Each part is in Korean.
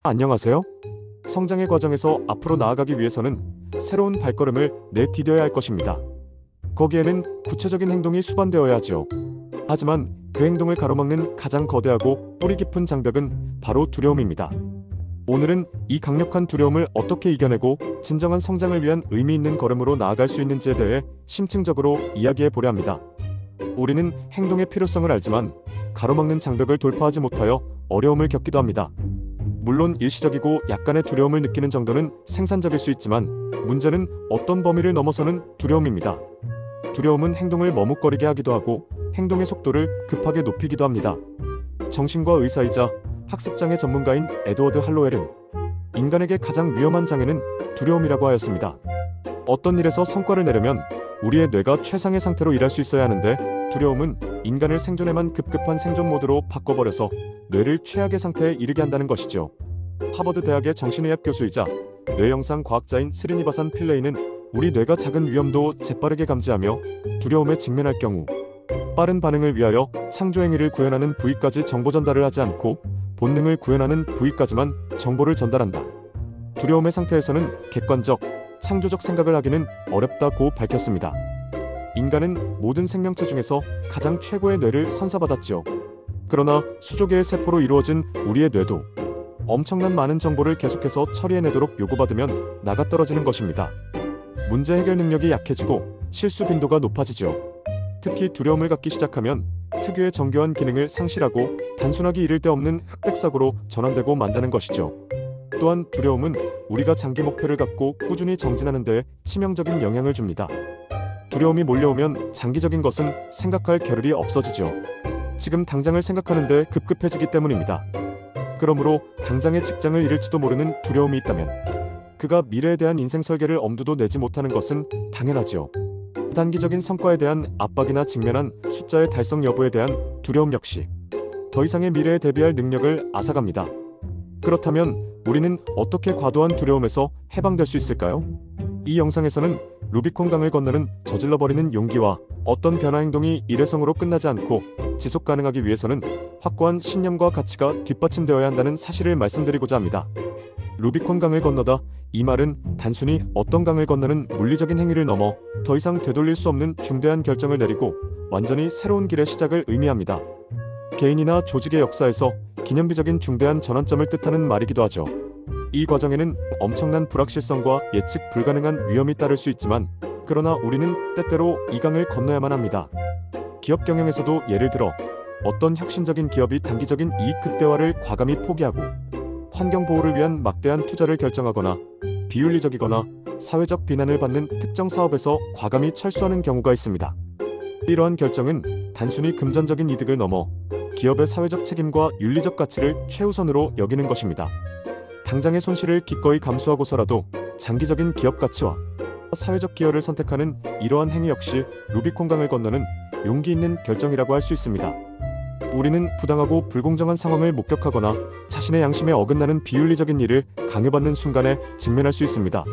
안녕하세요. 성장의 과정에서 앞으로 나아가기 위해서는 새로운 발걸음을 내디뎌야 할 것입니다. 거기에는 구체적인 행동이 수반되어야 하지요. 하지만 그 행동을 가로막는 가장 거대하고 뿌리 깊은 장벽은 바로 두려움입니다. 오늘은 이 강력한 두려움을 어떻게 이겨내고 진정한 성장을 위한 의미 있는 걸음으로 나아갈 수 있는지에 대해 심층적으로 이야기해 보려 합니다. 우리는 행동의 필요성을 알지만 가로막는 장벽을 돌파하지 못하여 어려움을 겪기도 합니다. 물론 일시적이고 약간의 두려움을 느끼는 정도는 생산적일 수 있지만 문제는 어떤 범위를 넘어서는 두려움입니다. 두려움은 행동을 머뭇거리게 하기도 하고 행동의 속도를 급하게 높이기도 합니다. 정신과 의사이자 학습장애 전문가인 에드워드 할로웰은 인간에게 가장 위험한 장애는 두려움이라고 하였습니다. 어떤 일에서 성과를 내려면 우리의 뇌가 최상의 상태로 일할 수 있어야 하는데 두려움은 인간을 생존에만 급급한 생존 모드로 바꿔버려서 뇌를 최악의 상태에 이르게 한다는 것이죠. 하버드 대학의 정신의학 교수이자 뇌영상 과학자인 스리니바산 필레이는 우리 뇌가 작은 위험도 재빠르게 감지하며 두려움에 직면할 경우 빠른 반응을 위하여 창조행위를 구현하는 부위까지 정보 전달을 하지 않고 본능을 구현하는 부위까지만 정보를 전달한다. 두려움의 상태에서는 객관적, 창조적 생각을 하기는 어렵다고 밝혔습니다. 인간은 모든 생명체 중에서 가장 최고의 뇌를 선사받았지요. 그러나 수조 개의 세포로 이루어진 우리의 뇌도 엄청난 많은 정보를 계속해서 처리해내도록 요구받으면 나가떨어지는 것입니다. 문제 해결 능력이 약해지고 실수 빈도가 높아지죠. 특히 두려움을 갖기 시작하면 특유의 정교한 기능을 상실하고 단순하기 이를 데 없는 흑백사고로 전환되고 만다는 것이죠. 또한 두려움은 우리가 장기 목표를 갖고 꾸준히 정진하는 데 치명적인 영향을 줍니다. 두려움이 몰려오면 장기적인 것은 생각할 겨를이 없어지죠. 지금 당장을 생각하는데 급급해지기 때문입니다. 그러므로 당장의 직장을 잃을지도 모르는 두려움이 있다면 그가 미래에 대한 인생 설계를 엄두도 내지 못하는 것은 당연하지요. 단기적인 성과에 대한 압박이나 직면한 숫자의 달성 여부에 대한 두려움 역시 더 이상의 미래에 대비할 능력을 앗아갑니다. 그렇다면 우리는 어떻게 과도한 두려움에서 해방될 수 있을까요? 이 영상에서는 루비콘 강을 건너는 저질러버리는 용기와 어떤 변화 행동이 일회성으로 끝나지 않고 지속 가능하기 위해서는 확고한 신념과 가치가 뒷받침되어야 한다는 사실을 말씀드리고자 합니다. 루비콘 강을 건너다, 이 말은 단순히 어떤 강을 건너는 물리적인 행위를 넘어 더 이상 되돌릴 수 없는 중대한 결정을 내리고 완전히 새로운 길의 시작을 의미합니다. 개인이나 조직의 역사에서 기념비적인 중대한 전환점을 뜻하는 말이기도 하죠. 이 과정에는 엄청난 불확실성과 예측 불가능한 위험이 따를 수 있지만 그러나 우리는 때때로 이 강을 건너야만 합니다. 기업 경영에서도 예를 들어 어떤 혁신적인 기업이 단기적인 이익 극대화를 과감히 포기하고 환경 보호를 위한 막대한 투자를 결정하거나 비윤리적이거나 사회적 비난을 받는 특정 사업에서 과감히 철수하는 경우가 있습니다. 이러한 결정은 단순히 금전적인 이득을 넘어 기업의 사회적 책임과 윤리적 가치를 최우선으로 여기는 것입니다. 당장의 손실을 기꺼이 감수하고서라도 장기적인 기업 가치와 사회적 기여를 선택하는 이러한 행위 역시 루비콘 강을 건너는 용기 있는 결정이라고 할 수 있습니다. 우리는 부당하고 불공정한 상황을 목격하거나 자신의 양심에 어긋나는 비윤리적인 일을 강요받는 순간에 직면할 수 있습니다.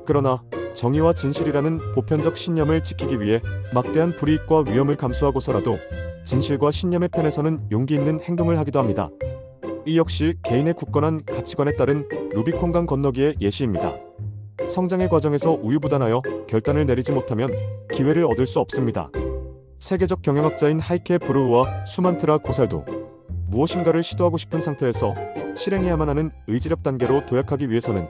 그러나 정의와 진실이라는 보편적 신념을 지키기 위해 막대한 불이익과 위험을 감수하고서라도 진실과 신념의 편에서는 용기 있는 행동을 하기도 합니다. 이 역시 개인의 굳건한 가치관에 따른 루비콘 강 건너기의 예시입니다. 성장의 과정에서 우유부단하여 결단을 내리지 못하면 기회를 얻을 수 없습니다. 세계적 경영학자인 하이케 브루우와 수만트라 고살도 무엇인가를 시도하고 싶은 상태에서 실행해야만 하는 의지력 단계로 도약하기 위해서는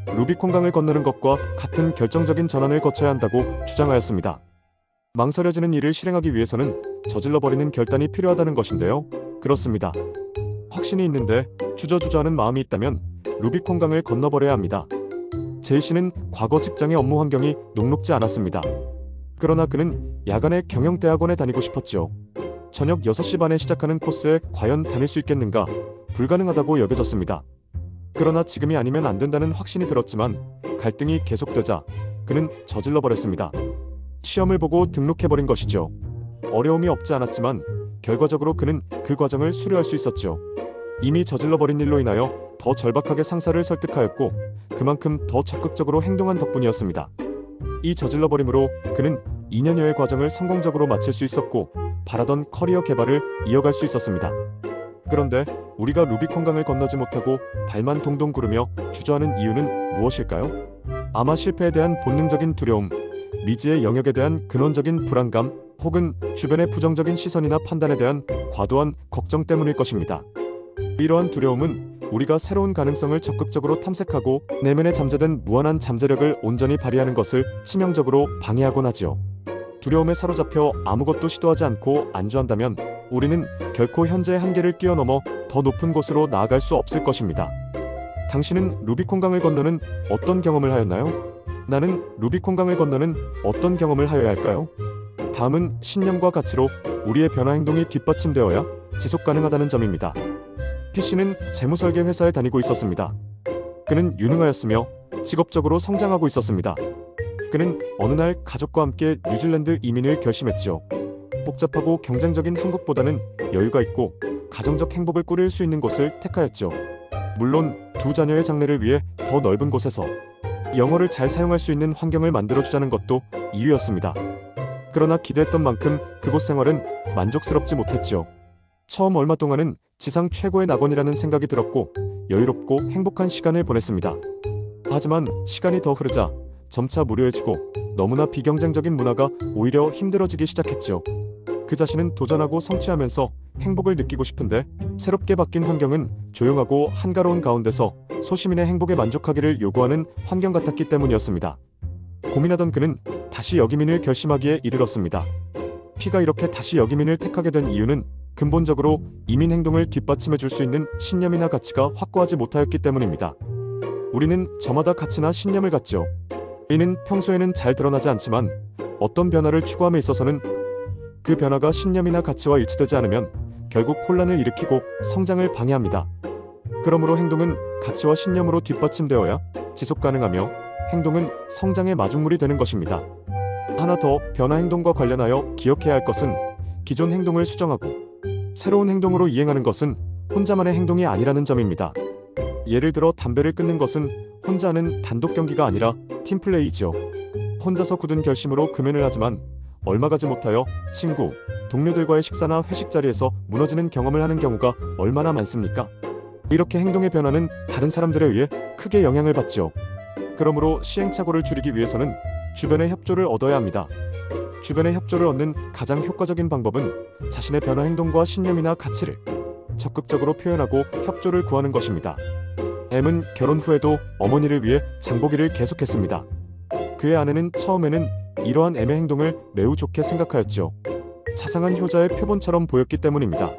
루비콘 강을 건너는 것과 같은 결정적인 전환을 거쳐야 한다고 주장하였습니다. 망설여지는 일을 실행하기 위해서는 저질러버리는 결단이 필요하다는 것인데요. 그렇습니다. 확신이 있는데 주저주저하는 마음이 있다면 루비콘 강을 건너버려야 합니다. 제이 씨는 과거 직장의 업무 환경이 녹록지 않았습니다. 그러나 그는 야간에 경영대학원에 다니고 싶었지요. 저녁 6시 반에 시작하는 코스에 과연 다닐 수 있겠는가 불가능하다고 여겨졌습니다. 그러나 지금이 아니면 안 된다는 확신이 들었지만 갈등이 계속되자 그는 저질러버렸습니다. 시험을 보고 등록해버린 것이죠. 어려움이 없지 않았지만 결과적으로 그는 그 과정을 수료할 수 있었죠. 이미 저질러버린 일로 인하여 더 절박하게 상사를 설득하였고 그만큼 더 적극적으로 행동한 덕분이었습니다. 이 저질러버림으로 그는 2년여의 과정을 성공적으로 마칠 수 있었고 바라던 커리어 개발을 이어갈 수 있었습니다. 그런데 우리가 루비콘강을 건너지 못하고 발만 동동 구르며 주저하는 이유는 무엇일까요? 아마 실패에 대한 본능적인 두려움, 미지의 영역에 대한 근원적인 불안감, 혹은 주변의 부정적인 시선이나 판단에 대한 과도한 걱정 때문일 것입니다. 이러한 두려움은 우리가 새로운 가능성을 적극적으로 탐색하고 내면에 잠재된 무한한 잠재력을 온전히 발휘하는 것을 치명적으로 방해하곤 하지요. 두려움에 사로잡혀 아무것도 시도하지 않고 안주한다면 우리는 결코 현재의 한계를 뛰어넘어 더 높은 곳으로 나아갈 수 없을 것입니다. 당신은 루비콘강을 건너는 어떤 경험을 하였나요? 나는 루비콘강을 건너는 어떤 경험을 하여야 할까요? 다음은 신념과 가치로 우리의 변화 행동이 뒷받침되어야 지속 가능하다는 점입니다. P씨는 재무설계 회사에 다니고 있었습니다. 그는 유능하였으며 직업적으로 성장하고 있었습니다. 그는 어느 날 가족과 함께 뉴질랜드 이민을 결심했지요. 복잡하고 경쟁적인 한국보다는 여유가 있고 가정적 행복을 꾸릴 수 있는 곳을 택하였죠. 물론 두 자녀의 장래를 위해 더 넓은 곳에서 영어를 잘 사용할 수 있는 환경을 만들어주자는 것도 이유였습니다. 그러나 기대했던 만큼 그곳 생활은 만족스럽지 못했지요. 처음 얼마 동안은 지상 최고의 낙원이라는 생각이 들었고 여유롭고 행복한 시간을 보냈습니다. 하지만 시간이 더 흐르자 점차 무료해지고 너무나 비경쟁적인 문화가 오히려 힘들어지기 시작했지요. 그 자신은 도전하고 성취하면서 행복을 느끼고 싶은데 새롭게 바뀐 환경은 조용하고 한가로운 가운데서 소시민의 행복에 만족하기를 요구하는 환경 같았기 때문이었습니다. 고민하던 그는 다시 역이민을 결심하기에 이르렀습니다. P가 이렇게 다시 역이민을 택하게 된 이유는 근본적으로 이민 행동을 뒷받침해 줄 수 있는 신념이나 가치가 확고하지 못하였기 때문입니다. 우리는 저마다 가치나 신념을 갖죠. 이는 평소에는 잘 드러나지 않지만 어떤 변화를 추구함에 있어서는 그 변화가 신념이나 가치와 일치되지 않으면 결국 혼란을 일으키고 성장을 방해합니다. 그러므로 행동은 가치와 신념으로 뒷받침되어야 지속 가능하며 행동은 성장의 마중물이 되는 것입니다. 하나 더 변화 행동과 관련하여 기억해야 할 것은 기존 행동을 수정하고 새로운 행동으로 이행하는 것은 혼자만의 행동이 아니라는 점입니다. 예를 들어 담배를 끊는 것은 혼자 하는 단독 경기가 아니라 팀플레이지요. 혼자서 굳은 결심으로 금연을 하지만 얼마 가지 못하여 친구, 동료들과의 식사나 회식 자리에서 무너지는 경험을 하는 경우가 얼마나 많습니까? 이렇게 행동의 변화는 다른 사람들에 의해 크게 영향을 받지요. 그러므로 시행착오를 줄이기 위해서는 주변의 협조를 얻어야 합니다. 주변의 협조를 얻는 가장 효과적인 방법은 자신의 변화 행동과 신념이나 가치를 적극적으로 표현하고 협조를 구하는 것입니다. M은 결혼 후에도 어머니를 위해 장보기를 계속했습니다. 그의 아내는 처음에는 이러한 M의 행동을 매우 좋게 생각하였죠. 자상한 효자의 표본처럼 보였기 때문입니다.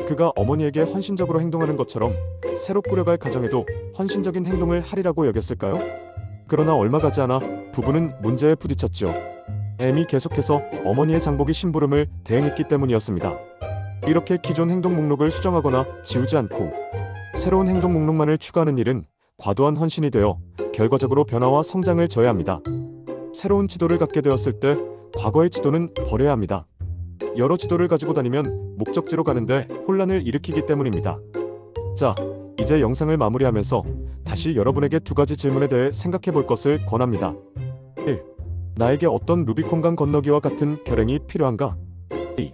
그가 어머니에게 헌신적으로 행동하는 것처럼 새로 꾸려갈 가정에도 헌신적인 행동을 하리라고 여겼을까요? 그러나 얼마 가지 않아 부부는 문제에 부딪혔죠. M이 계속해서 어머니의 장보기 심부름을 대행했기 때문이었습니다. 이렇게 기존 행동 목록을 수정하거나 지우지 않고 새로운 행동 목록만을 추가하는 일은 과도한 헌신이 되어 결과적으로 변화와 성장을 저해합니다. 새로운 지도를 갖게 되었을 때 과거의 지도는 버려야 합니다. 여러 지도를 가지고 다니면 목적지로 가는데 혼란을 일으키기 때문입니다. 자, 이제 영상을 마무리하면서 다시 여러분에게 두 가지 질문에 대해 생각해 볼 것을 권합니다. 1. 나에게 어떤 루비콘강 건너기와 같은 결행이 필요한가? 2.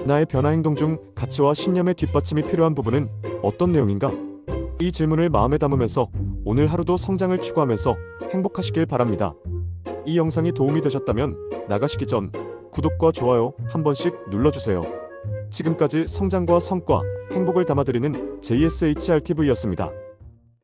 나의 변화 행동 중 가치와 신념의 뒷받침이 필요한 부분은 어떤 내용인가? 이 질문을 마음에 담으면서 오늘 하루도 성장을 추구하면서 행복하시길 바랍니다. 이 영상이 도움이 되셨다면 나가시기 전 구독과 좋아요 한 번씩 눌러주세요. 지금까지 성장과 성과, 행복을 담아드리는 JSHRTV였습니다.